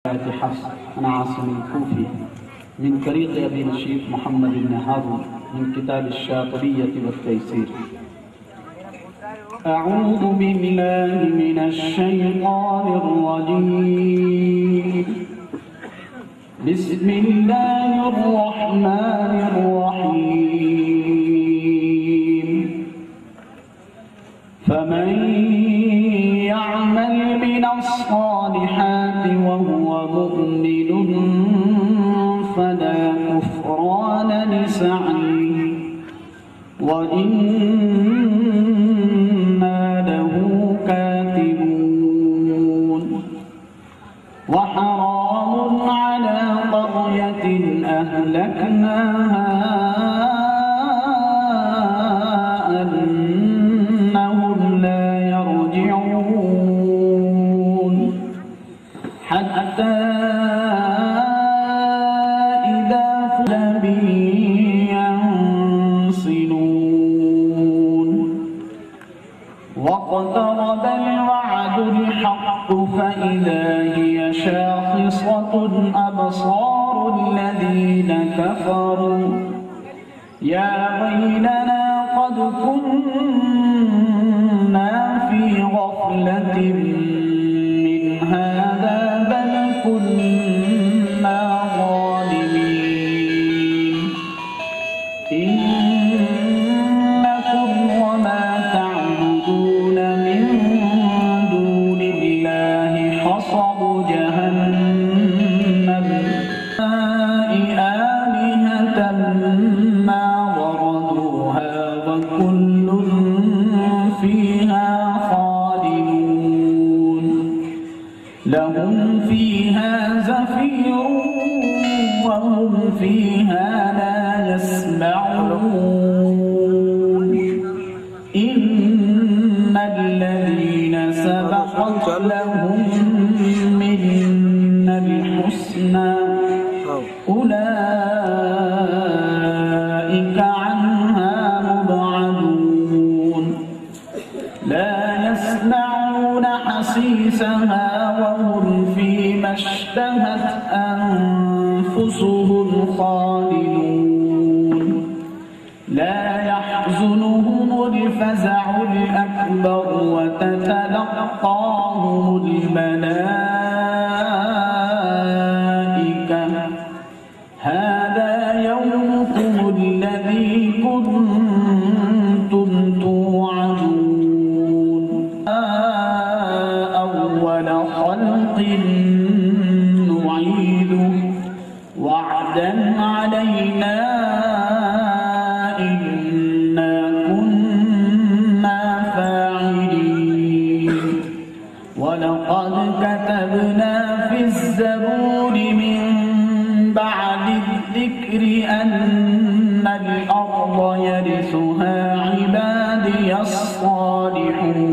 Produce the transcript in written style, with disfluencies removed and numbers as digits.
حفص عن عاصم الكوفي من طريق أبي نشيط محمد بن هارون من كتاب الشاطبية والتيسير. أعوذ بالله من الشيطان الرجيم. بسم الله الرحمن الرحيم. فمن يعمل من الصالحات وهو مؤمن فلا كفران لسعيه وإنا له كاتبون. وحرام على قرية أهلكناها أنهم لا يرجعون حتى إذا فعل ينصلون. واقترب الوعد الحق فإذا هي شاخصة أبصار الذين كفروا يا ويلنا قد كنا في غفلة من هذا بل كنا ظالمين. إنكم وما تعبدون من دون الله حصب جهنم آلهة ما وردوها وكل فيها خالدون. لهم فيها زفير وهم فيها لا يسمعون. إن الذين سبقت لهم منا الحسنى أولئك عنها مبعدون. لا يسمعون حسيسها وهم فيما اشتهت أنفسهم خالدون. لا يحزنهم الفزع الأكبر وتتلقاهم الملائكة هذا يومكم الذي كنتم توعدون. أول خلق نعيده وعدا علينا إنا كنا فاعلين. ولقد كتبنا في الزبور من بعد الذكر أن الأرض يرثها عبادي الصالحون.